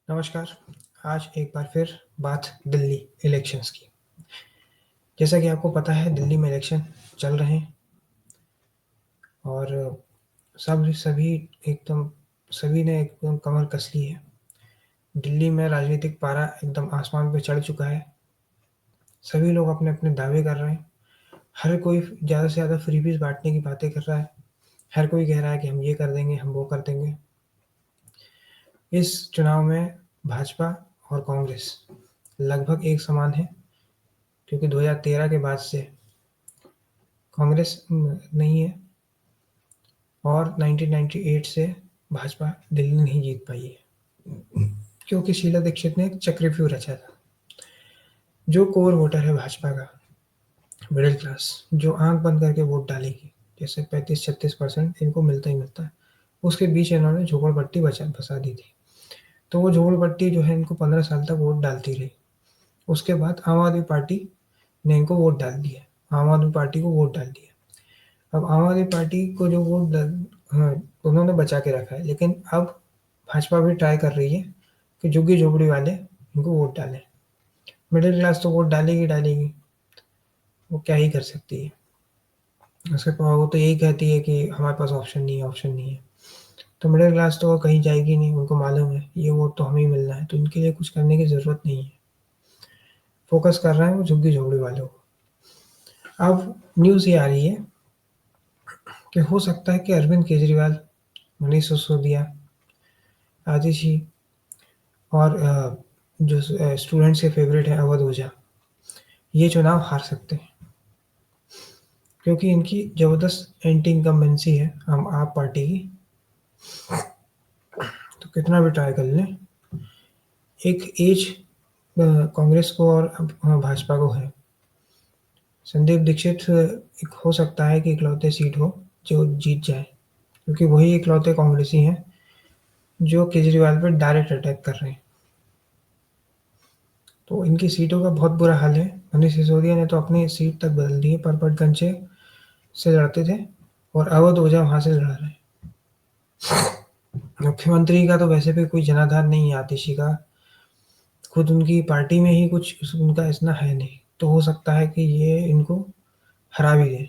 नमस्कार। आज एक बार फिर बात दिल्ली इलेक्शंस की। जैसा कि आपको पता है दिल्ली में इलेक्शन चल रहे हैं और सभी एकदम सभी ने एकदम कमर कस ली है। दिल्ली में राजनीतिक पारा एकदम आसमान पे चढ़ चुका है। सभी लोग अपने-अपने दावे कर रहे हैं। हर कोई ज़्यादा से ज़्यादा फ्रीबीज़ बाँटने की बातें कर रहा है। हर कोई कह रहा है कि हम ये कर देंगे, हम वो कर देंगे। इस चुनाव में भाजपा और कांग्रेस लगभग एक समान है क्योंकि 2013 के बाद से कांग्रेस नहीं है और 1998 से भाजपा दिल्ली नहीं जीत पाई है क्योंकि शीला दीक्षित ने एक चक्रव्यूह रचा था। जो कोर वोटर है भाजपा का, मिडिल क्लास, जो आंख बंद करके वोट डालेगी, जैसे 35-36% इनको मिलता ही मिलता है, उसके बीच इन्होंने झोपड़पट्टी फंसा दी थी। तो वो झोपड़पट्टी जो है इनको 15 साल तक वोट डालती रही। उसके बाद आम आदमी पार्टी ने इनको वोट डाल दिया, आम आदमी पार्टी को वोट डाल दिया। अब आम आदमी पार्टी को जो हाँ, उन्होंने बचा के रखा है, लेकिन अब भाजपा भी ट्राई कर रही है कि झुग्गी-झोपड़ी वाले इनको वोट डालें। मिडिल क्लास तो वोट डालेगी डालेगी, वो क्या ही कर सकती है। वो तो यही कहती है कि हमारे पास ऑप्शन नहीं है, ऑप्शन नहीं है। तो मिडिल क्लास तो कहीं जाएगी नहीं, उनको मालूम है ये वोट तो हमें ही मिलना है, तो इनके लिए कुछ करने की ज़रूरत नहीं है। फोकस कर रहे हैं वो झुग्गी-झोपड़ी वालों को। अब न्यूज़ ये आ रही है कि हो सकता है कि अरविंद केजरीवाल, मनीष सिसोदिया, आतिशी और जो स्टूडेंट्स के फेवरेट है अवध ओझा, ये चुनाव हार सकते हैं क्योंकि इनकी ज़बरदस्त एंटी इनकम्बेंसी है हम आप पार्टी की। तो कितना भी ट्राई कर लें, एक एज कांग्रेस को और भाजपा को है। संदीप दीक्षित एक हो सकता है कि इकलौते सीट हो जो जीत जाए क्योंकि वही इकलौते कांग्रेसी हैं जो केजरीवाल पर डायरेक्ट अटैक कर रहे हैं। तो इनकी सीटों का बहुत बुरा हाल है। मनीष सिसोदिया ने तो अपनी सीट तक बदल दी है, परबतगंज से लड़ते थे और अवध ओझा वहाँ से लड़ रहे हैं। मुख्यमंत्री का तो वैसे भी कोई जनाधार नहीं है आतिशी का, खुद उनकी पार्टी में ही कुछ उनका इतना है नहीं, तो हो सकता है कि ये इनको हरा भी दें।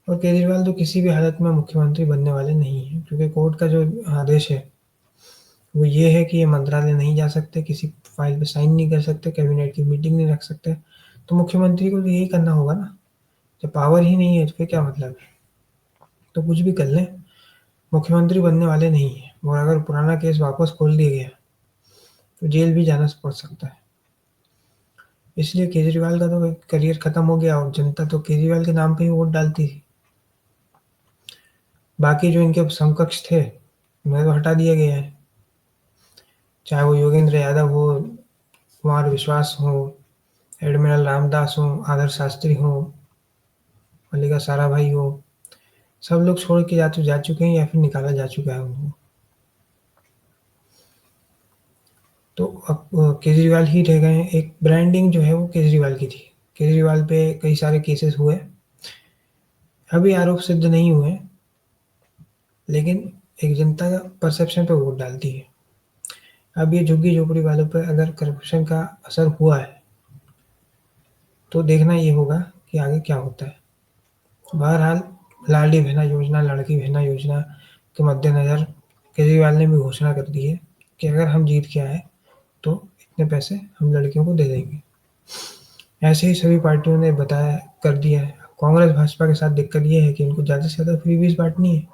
और केजरीवाल तो किसी भी हालत में मुख्यमंत्री बनने वाले नहीं हैं क्योंकि कोर्ट का जो आदेश है वो ये है कि ये मंत्रालय नहीं जा सकते, किसी फाइल पे साइन नहीं कर सकते, कैबिनेट की मीटिंग नहीं रख सकते। तो मुख्यमंत्री को तो यही करना होगा ना, जब पावर ही नहीं है तो फिर क्या मतलब है। तो कुछ भी कर लें, मुख्यमंत्री बनने वाले नहीं हैं और अगर पुराना केस वापस खोल दिया गया तो जेल भी जाना पड़ सकता है। इसलिए केजरीवाल का तो करियर खत्म हो गया और जनता तो केजरीवाल के नाम पे ही वोट डालती थी। बाकी जो इनके समकक्ष थे उन्हें तो हटा दिया गया है, चाहे वो योगेंद्र यादव हो, कुमार विश्वास हो, एडमिरल रामदास हो, आदर्श शास्त्री हो, मल्लिका साराभाई हो, सब लोग छोड़ के जा चुके हैं या फिर निकाला जा चुका है उनको। तो अब केजरीवाल ही रह गए हैं। एक ब्रांडिंग जो है वो केजरीवाल की थी। केजरीवाल पे कई सारे केसेस हुए, अभी आरोप सिद्ध नहीं हुए, लेकिन एक जनता का परसेप्शन पे वोट डालती है। अब ये झुग्गी-झोपड़ी वालों पे अगर करप्शन का असर हुआ है, तो देखना ये होगा कि आगे क्या होता है। बहरहाल लाडली बहना योजना, लड़की बहना योजना के मद्देनज़र केजरीवाल ने भी घोषणा कर दी है कि अगर हम जीत के आए तो इतने पैसे हम लड़कियों को दे देंगे। ऐसे ही सभी पार्टियों ने बताया कर दिया है। कांग्रेस भाजपा के साथ दिक्कत ये है कि इनको ज़्यादा से ज़्यादा फ्रीबीज़ बाँटनी है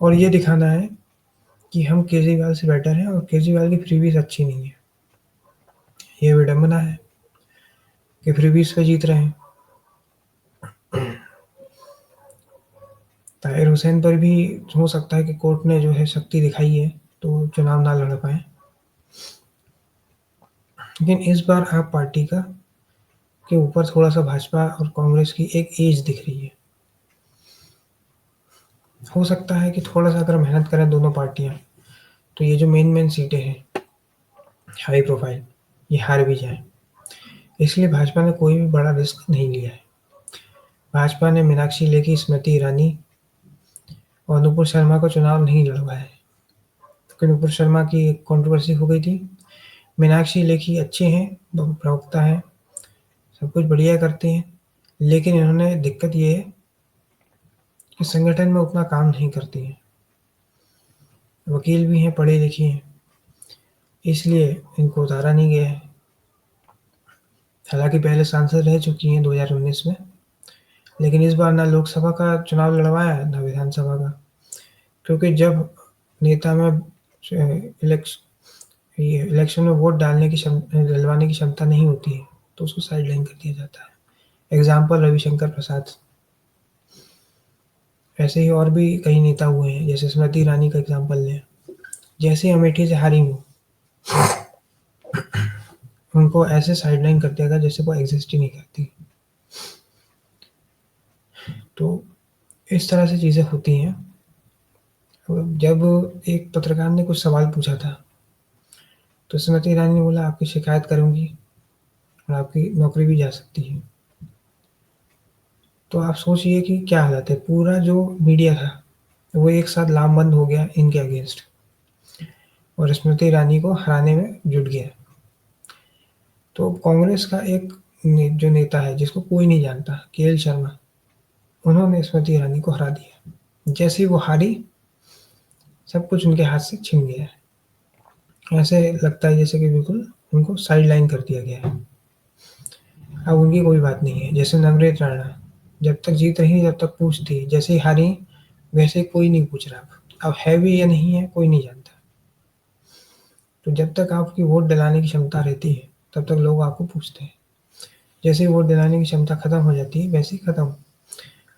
और ये दिखाना है कि हम केजरीवाल से बेटर हैं और केजरीवाल की फ्रीबीज़ अच्छी नहीं है। ये विडंबना है कि फ्रीबीज़ पे जीत रहे हैं। ताहिर हुसैन पर भी हो सकता है कि कोर्ट ने जो है शक्ति दिखाई है, तो चुनाव ना लड़ पाएँ। लेकिन इस बार आप पार्टी का के ऊपर थोड़ा-सा भाजपा और कांग्रेस की एक एज दिख रही है। हो सकता है कि थोड़ा-सा अगर मेहनत करें दोनों पार्टियाँ, तो ये जो मेन-मेन सीटें हैं, हाई प्रोफाइल, ये हार भी जाएँ। इसलिए भाजपा ने कोई भी बड़ा रिस्क नहीं लिया है। भाजपा ने मीनाक्षी लेखी, स्मृति ईरानी और अनुपूर शर्मा को चुनाव नहीं लड़वाया है। फिर नुपुर शर्मा की एक कंट्रोवर्सी हो गई थी। मीनाक्षी लेखी अच्छे हैं, प्रवक्ता हैं, सब कुछ बढ़िया करते हैं, लेकिन इन्होंने दिक्कत ये है कि संगठन में उतना काम नहीं करती हैं। वकील भी हैं, पढ़ी-लिखी हैं, इसलिए इनको उतारा नहीं गया है। हालाँकि पहले सांसद रह चुकी हैं 2019 में, लेकिन इस बार ना लोकसभा का चुनाव लड़वाया, ना विधानसभा का। क्योंकि जब नेता में इलेक्श ये इलेक्शन में वोट डलवाने की क्षमता नहीं होती है, तो उसको साइडलाइन कर दिया जाता है। एग्ज़ाम्पल रविशंकर प्रसाद। ऐसे ही और भी कई नेता हुए हैं, जैसे स्मृति ईरानी का एग्ज़ाम्पल लें। जैसे ही अमेठी से हारी वो, उनको ऐसे साइडलाइन कर दिया गया जैसे वो एग्ज़िस्ट ही नहीं करती। तो इस तरह से चीज़ें होती हैं। जब एक पत्रकार ने कुछ सवाल पूछा था, तो स्मृति ईरानी ने बोला, आपकी शिकायत करूँगी और आपकी नौकरी भी जा सकती है। तो आप सोचिए कि क्या हालत है। पूरा जो मीडिया था, वो एक साथ लामबंद हो गया इनके अगेंस्ट और स्मृति ईरानी को हराने में जुट गया। तो कांग्रेस का एक जो नेता है, जिसको कोई नहीं जानता, केएल शर्मा, उन्होंने स्मृति ईरानी को हरा दिया। जैसे ही वो हारी, सब कुछ उनके हाथ से छिन गया। ऐसे लगता है जैसे कि बिल्कुल उनको साइडलाइन कर दिया गया है। अब उनकी कोई बात नहीं है। जैसे नवनीत राणा, जब तक जीत रही तब तक पूछ थी, जैसे ही हारी वैसे ही कोई नहीं पूछ रहा। अब है भी या नहीं है, कोई नहीं जानता। तो जब तक आपकी वोट डलाने की क्षमता रहती है, तब तक लोग आपको पूछते हैं। जैसे ही वोट डलाने की क्षमता खत्म हो जाती है, वैसे ही खत्म।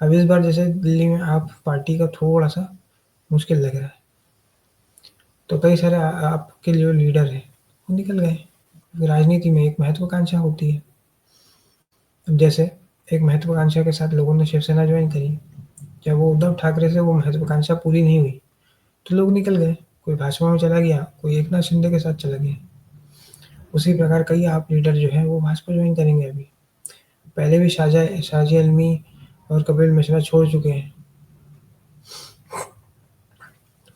अब इस बार जैसे दिल्ली में आप पार्टी का थोड़ा-सा मुश्किल लग रहा है, तो कई सारे आपके जो लीडर हैं, वो निकल गए। राजनीति में एक महत्वाकांक्षा होती है। अब जैसे एक महत्वाकांक्षा के साथ लोगों ने शिवसेना जॉइन करी। जब वो उद्धव ठाकरे से वो महत्वाकांक्षा पूरी नहीं हुई, तो लोग निकल गए। कोई भाजपा में चला गया, कोई एकनाथ शिंदे के साथ चला गया। उसी प्रकार कई आप लीडर जो हैं, वो भाजपा जॉइन करेंगे अभी। पहले भी शाहजी आलमी और कपिल मिश्रा छोड़ चुके हैं।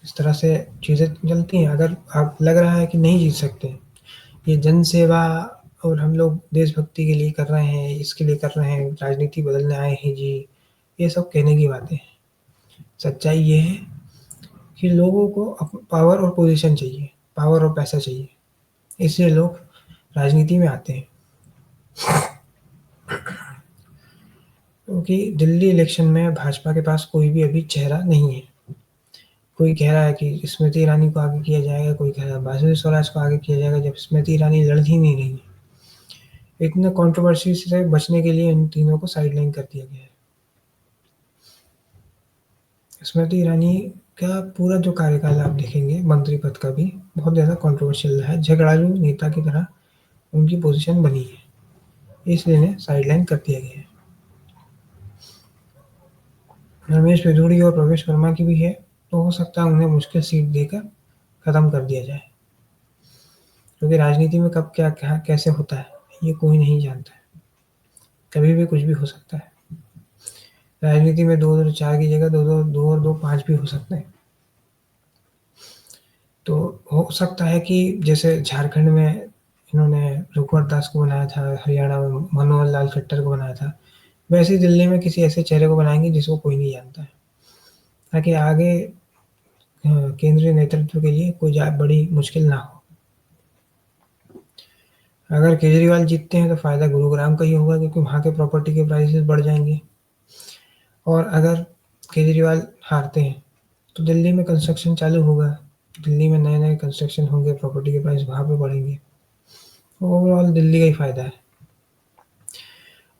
इस तरह से चीज़ें चलती हैं। अगर आप लग रहा है कि नहीं जीत सकते, ये जनसेवा और हम लोग देशभक्ति के लिए कर रहे हैं, इसके लिए कर रहे हैं, राजनीति बदलने आए हैं जी, ये सब कहने की बातें हैं। सच्चाई ये है कि लोगों को पावर और पोजीशन चाहिए, पावर और पैसा चाहिए, इसलिए लोग राजनीति में आते हैं। क्योंकि दिल्ली इलेक्शन में भाजपा के पास कोई भी अभी चेहरा नहीं है। कोई कह रहा है कि स्मृति ईरानी को आगे किया जाएगा, कोई कह रहा है बासुदेव स्वराज को आगे किया जाएगा, जब स्मृति ईरानी लड़ ही नहीं रही है। इतने कंट्रोवर्सी से बचने के लिए इन तीनों को साइडलाइन कर दिया गया है। स्मृति ईरानी का पूरा जो कार्यकाल आप देखेंगे, मंत्री पद का भी बहुत ज़्यादा कंट्रोवर्शियल रहा है। झगड़ालू नेता की तरह उनकी पोजीशन बनी है, इसलिए इन्हें साइडलाइन कर दिया गया है। रमेश पिथोड़ी और प्रवेश वर्मा की भी है, तो हो सकता है उन्हें मुश्किल सीट देकर खत्म कर दिया जाए। क्योंकि राजनीति में कब क्या कैसे होता है, ये कोई नहीं जानता है। कभी भी कुछ भी हो सकता है। राजनीति में 2 और 4 की जगह 2 और 2 5 भी हो सकते हैं। तो हो सकता है कि जैसे झारखंड में इन्होंने रघुवर दास को बनाया था, हरियाणा में मनोहर लाल खट्टर को बनाया था, वैसे ही दिल्ली में किसी ऐसे चेहरे को बनाएँगे जिसको कोई नहीं जानता है, ताकि आगे केंद्रीय नेतृत्व के लिए कोई बड़ी मुश्किल ना हो। अगर केजरीवाल जीतते हैं तो फ़ायदा गुरुग्राम का ही होगा, क्योंकि वहाँ के प्रॉपर्टी के प्राइसेस बढ़ जाएँगे। और अगर केजरीवाल हारते हैं, तो दिल्ली में कंस्ट्रक्शन चालू होगा। दिल्ली में नए-नए कंस्ट्रक्शन होंगे, प्रॉपर्टी के प्राइस वहाँ पे बढ़ेंगे। ओवरऑल दिल्ली का ही फ़ायदा है।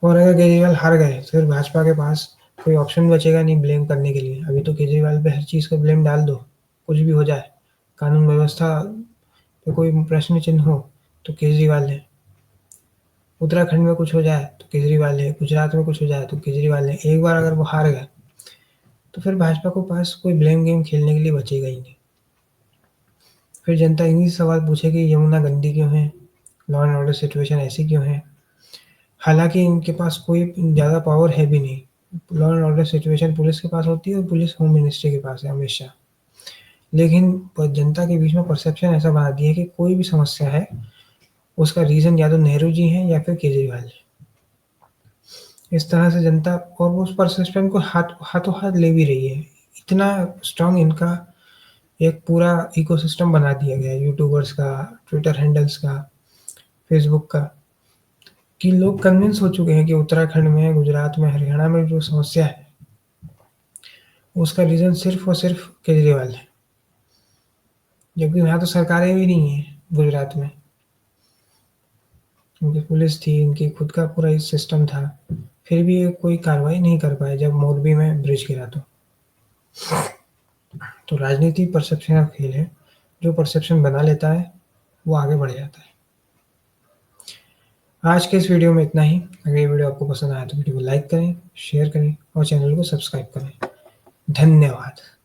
और अगर केजरीवाल हार गए, तो फिर भाजपा के पास कोई ऑप्शन बचेगा नहीं ब्लेम करने के लिए। अभी तो केजरीवाल पे हर चीज़ का ब्लेम डाल दो, कुछ भी हो जाए, कानून व्यवस्था पे कोई प्रश्न चिन्ह हो, तो केजरीवाल है। उत्तराखंड में कुछ हो जाए, तो केजरीवाल है। गुजरात में कुछ हो जाए, तो केजरीवाल है। एक बार अगर वो हार गए, तो फिर भाजपा को पास कोई ब्लेम गेम खेलने के लिए बचेगा ही नहीं। फिर जनता इन्हीं से सवाल पूछेगी, यमुना गंदी क्यों है? लॉ एंड ऑर्डर सिचुएशन ऐसी क्यों है? हालाँकि इनके पास कोई ज़्यादा पावर है भी नहीं। Law and order situation police के पास होती है और पुलिस होम मिनिस्ट्री के पास है हमेशा। लेकिन जनता के बीच में परसेप्शन ऐसा बना दिया है कि कोई भी समस्या है, उसका रीज़न या तो नेहरू जी हैं या फिर केजरीवाल जी। इस तरह से जनता और वो उस परसेप्शन को हाथों-हाथ ले भी रही है। इतना स्ट्रॉन्ग इनका एक पूरा इकोसिस्टम बना दिया गया है यूट्यूबर्स का, ट्विटर हैंडल्स का, फेसबुक का, कि लोग कन्विंस हो चुके हैं कि उत्तराखंड में, गुजरात में, हरियाणा में जो समस्या है, उसका रीज़न सिर्फ़ और सिर्फ़ केजरीवाल है। जबकि वहाँ तो सरकारें भी नहीं हैं गुजरात में। उनकी पुलिस थी, इनकी खुद का पूरा एक सिस्टम था, फिर भी ये कोई कार्रवाई नहीं कर पाए जब मोरबी में ब्रिज गिरा तो। तो राजनीति परसेप्शन का खेल है, जो परसेप्शन बना लेता है, वो आगे बढ़ जाता है। आज के इस वीडियो में इतना ही। अगर ये वीडियो आपको पसंद आया तो वीडियो को लाइक करें, शेयर करें और चैनल को सब्सक्राइब करें। धन्यवाद।